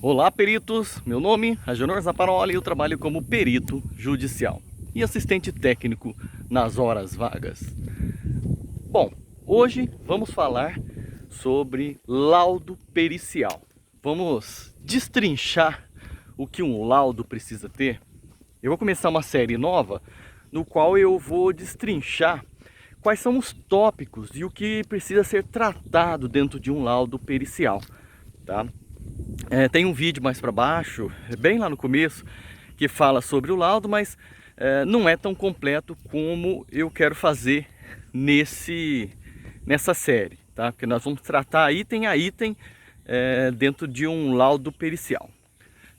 Olá, peritos! Meu nome é Agenor Zaparoli e eu trabalho como perito judicial e assistente técnico nas horas vagas. Bom, hoje vamos falar sobre laudo pericial. Vamos destrinchar o que um laudo precisa ter. Eu vou começar uma série nova no qual eu vou destrinchar quais são os tópicos e o que precisa ser tratado dentro de um laudo pericial, tá? Tem um vídeo mais para baixo, bem lá no começo, que fala sobre o laudo, mas não é tão completo como eu quero fazer nessa série, tá? Porque nós vamos tratar item a item dentro de um laudo pericial.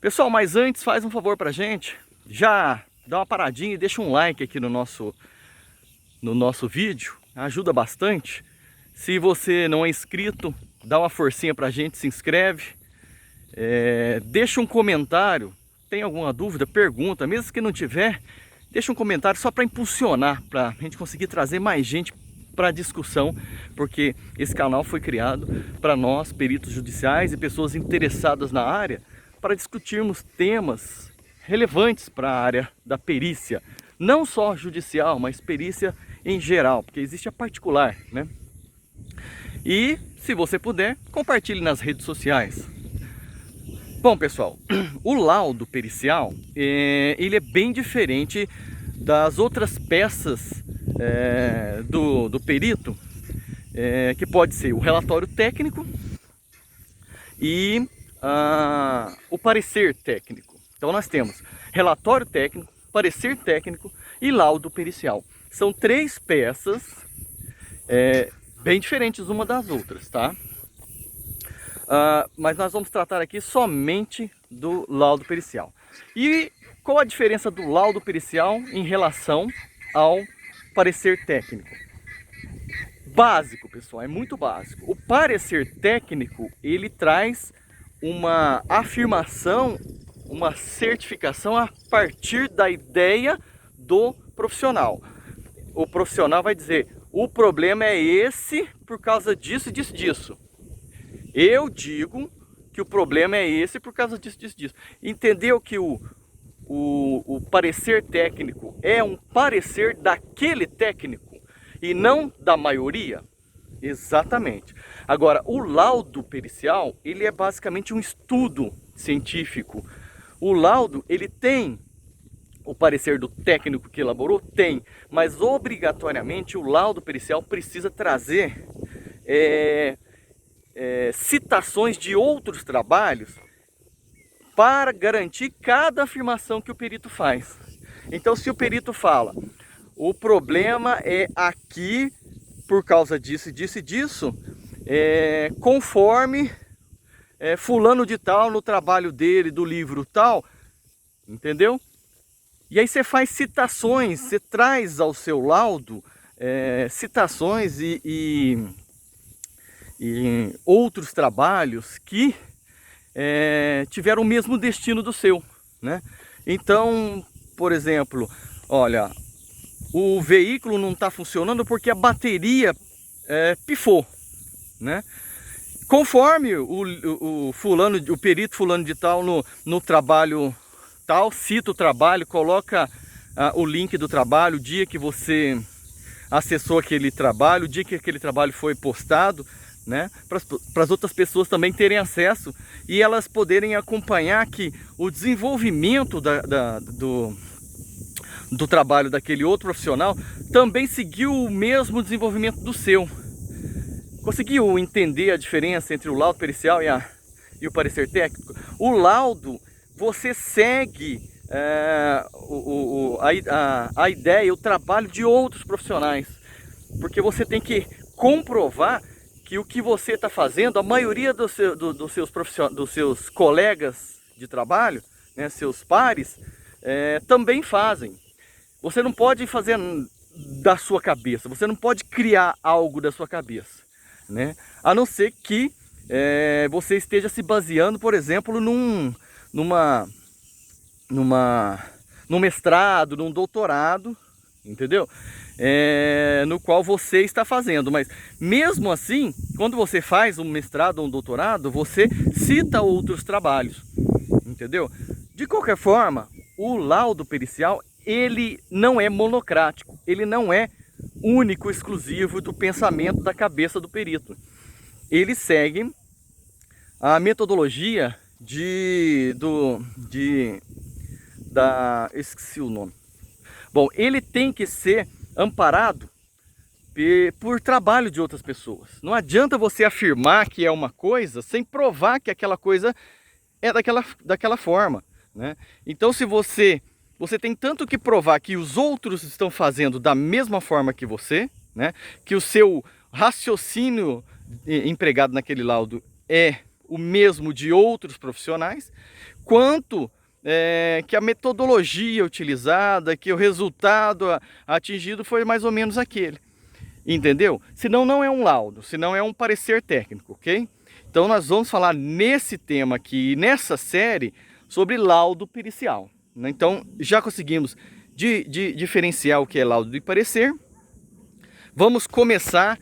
Pessoal, mas antes, faz um favor pra gente, já dá uma paradinha e deixa um like aqui no nosso vídeo, ajuda bastante. Se você não é inscrito, dá uma forcinha pra gente, se inscreve. Deixa um comentário, tem alguma dúvida, pergunta, mesmo que não tiver, deixa um comentário só para impulsionar, para a gente conseguir trazer mais gente para a discussão, porque esse canal foi criado para nós, peritos judiciais e pessoas interessadas na área, para discutirmos temas relevantes para a área da perícia, não só judicial, mas perícia em geral, porque existe a particular, né? E, se você puder, compartilhe nas redes sociais. Bom, pessoal, o laudo pericial, ele é bem diferente das outras peças do perito, que pode ser o relatório técnico e o parecer técnico. Então nós temos relatório técnico, parecer técnico e laudo pericial. São três peças bem diferentes uma das outras, tá? Mas nós vamos tratar aqui somente do laudo pericial. E qual a diferença do laudo pericial em relação ao parecer técnico? Básico, pessoal, é muito básico. O parecer técnico, ele traz uma afirmação, uma certificação a partir da ideia do profissional. O profissional vai dizer, o problema é esse por causa disso, disso, disso. Eu digo que o problema é esse por causa disso, disso, disso. Entendeu que o parecer técnico é um parecer daquele técnico e não da maioria? Exatamente. Agora, o laudo pericial, ele é basicamente um estudo científico. O laudo, ele tem o parecer do técnico que elaborou? Tem. Mas, obrigatoriamente, o laudo pericial precisa trazer citações de outros trabalhos para garantir cada afirmação que o perito faz. Então, se o perito fala, o problema é aqui por causa disso, disso e disso, conforme fulano de tal no trabalho dele, do livro tal, entendeu? E aí você faz citações, você traz ao seu laudo citações e outros trabalhos que tiveram o mesmo destino do seu, né? Então, por exemplo, olha, o veículo não está funcionando porque a bateria pifou, né? Conforme o perito fulano de tal no trabalho tal, cita o trabalho, coloca o link do trabalho, o dia que você acessou aquele trabalho, o dia que aquele trabalho foi postado, né, para as outras pessoas também terem acesso e elas poderem acompanhar que o desenvolvimento do trabalho daquele outro profissional também seguiu o mesmo desenvolvimento do seu. Conseguiu entender a diferença entre o laudo pericial e o parecer técnico? O laudo, você segue a ideia, o trabalho de outros profissionais, porque você tem que comprovar que o que você está fazendo, a maioria dos seus colegas de trabalho, né, seus pares, também fazem. Você não pode fazer da sua cabeça, você não pode criar algo da sua cabeça, né? A não ser que você esteja se baseando, por exemplo, num mestrado, num doutorado, entendeu? no qual você está fazendo. Mas mesmo assim, quando você faz um mestrado ou um doutorado, você cita outros trabalhos, entendeu? De qualquer forma, o laudo pericial, ele não é monocrático, ele não é único, exclusivo do pensamento da cabeça do perito. Ele segue a metodologia esqueci o nome. Bom, ele tem que ser amparado por trabalho de outras pessoas. Não adianta você afirmar que é uma coisa sem provar que aquela coisa é daquela forma, né? Então, se você tem tanto que provar que os outros estão fazendo da mesma forma que você, né? Que o seu raciocínio empregado naquele laudo é o mesmo de outros profissionais, quanto que a metodologia utilizada, que o resultado atingido foi mais ou menos aquele. Entendeu? Senão não é um laudo, senão é um parecer técnico, ok? Então nós vamos falar nesse tema aqui, nessa série, sobre laudo pericial. Então já conseguimos diferenciar o que é laudo e parecer. Vamos começar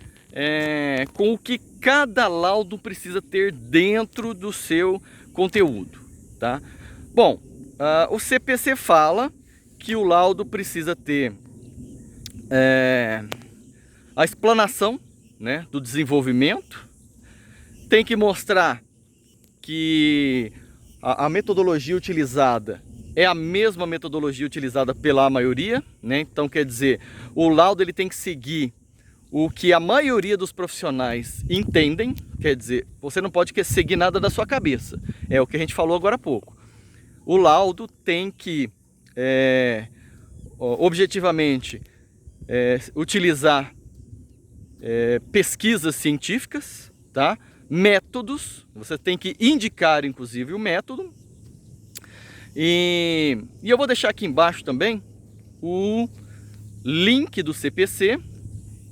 com o que cada laudo precisa ter dentro do seu conteúdo, tá? Bom, o CPC fala que o laudo precisa ter a explanação, né, do desenvolvimento, tem que mostrar que a metodologia utilizada é a mesma metodologia utilizada pela maioria, né? Então quer dizer, o laudo ele tem que seguir o que a maioria dos profissionais entendem, quer dizer, você não pode seguir nada da sua cabeça, é o que a gente falou agora há pouco. O laudo tem que, objetivamente, utilizar pesquisas científicas, tá? Métodos, você tem que indicar inclusive o método. E eu vou deixar aqui embaixo também o link do CPC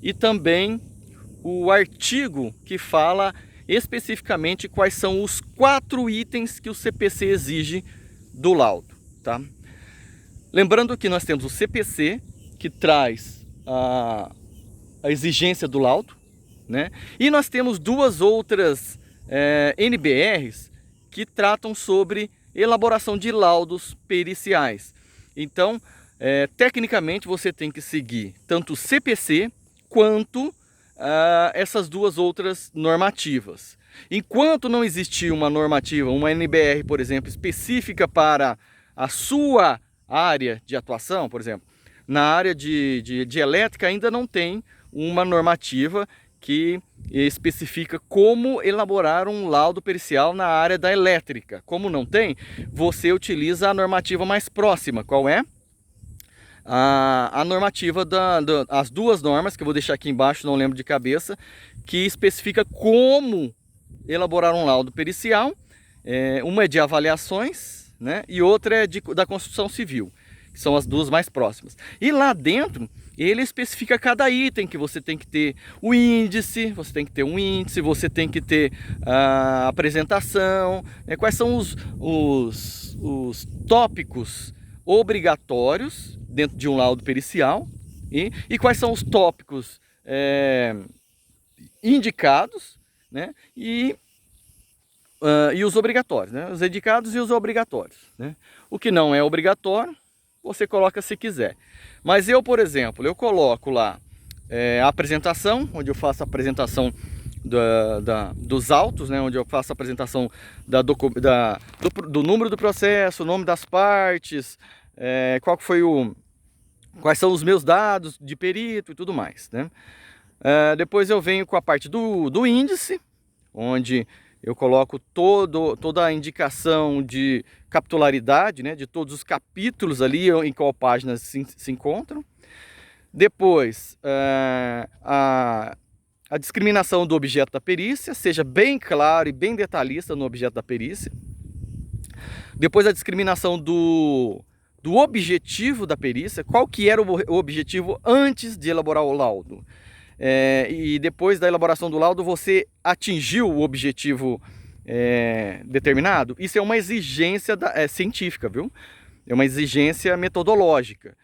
e também o artigo que fala especificamente quais são os 4 itens que o CPC exige do laudo, tá? Lembrando que nós temos o CPC, que traz a exigência do laudo, né? E nós temos 2 outras NBRs que tratam sobre elaboração de laudos periciais. Então, tecnicamente, você tem que seguir tanto o CPC quanto essas 2 outras normativas. Enquanto não existir uma normativa, uma NBR, por exemplo, específica para a sua área de atuação, por exemplo, na área de elétrica ainda não tem uma normativa que especifica como elaborar um laudo pericial na área da elétrica. Como não tem, você utiliza a normativa mais próxima. Qual é? A normativa as 2 normas, que eu vou deixar aqui embaixo, não lembro de cabeça, que especifica como elaborar um laudo pericial. Uma é de avaliações, né? E outra é da construção civil, que são as 2 mais próximas. E lá dentro, ele especifica cada item que você tem que ter o índice, você tem que ter um índice, você tem que ter a apresentação, quais são os tópicos obrigatórios dentro de um laudo pericial e quais são os tópicos indicados, né? E os obrigatórios, né? Os indicados e os obrigatórios, né? O que não é obrigatório, você coloca se quiser. Mas eu, por exemplo, eu coloco lá a apresentação, onde eu faço a apresentação dos autos, né? Onde eu faço a apresentação do número do processo, o nome das partes, quais são os meus dados de perito e tudo mais, né? Depois eu venho com a parte do índice, onde eu coloco toda a indicação de capitularidade, né, de todos os capítulos ali em qual página se encontram. Depois, a discriminação do objeto da perícia, seja bem claro e bem detalhista no objeto da perícia. Depois, a discriminação do objetivo da perícia, qual que era o objetivo antes de elaborar o laudo. E depois da elaboração do laudo, você atingiu o objetivo determinado? Isso é uma exigência científica, viu? É uma exigência metodológica.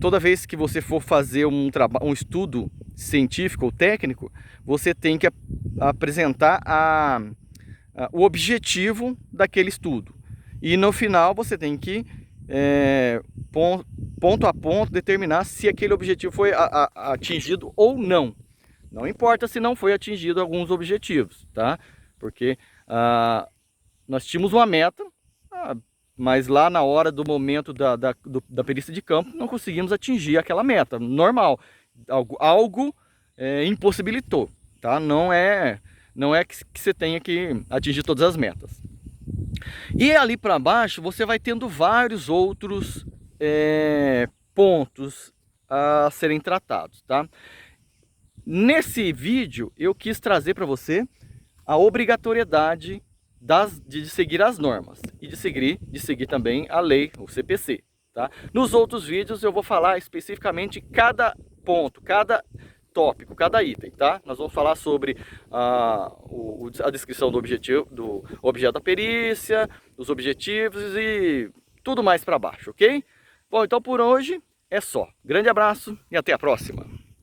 toda vez que você for fazer um estudo científico ou técnico, você tem que apresentar o objetivo daquele estudo. E no final você tem que, ponto a ponto, determinar se aquele objetivo foi atingido ou não. Não importa se não foi atingido alguns objetivos, tá? Porque nós tínhamos uma meta, mas lá na hora do momento da perícia de campo não conseguimos atingir aquela meta. Normal, algo impossibilitou, tá? Não é que você tenha que atingir todas as metas. E ali para baixo você vai tendo vários outros pontos a serem tratados, tá? Nesse vídeo eu quis trazer para você a obrigatoriedade de seguir as normas e de seguir também a lei, o CPC, tá? Nos outros vídeos eu vou falar especificamente cada ponto, cada tópico, cada item, tá? Nós vamos falar sobre a descrição do objeto da perícia, os objetivos e tudo mais para baixo, ok? Bom, então por hoje é só. Grande abraço e até a próxima!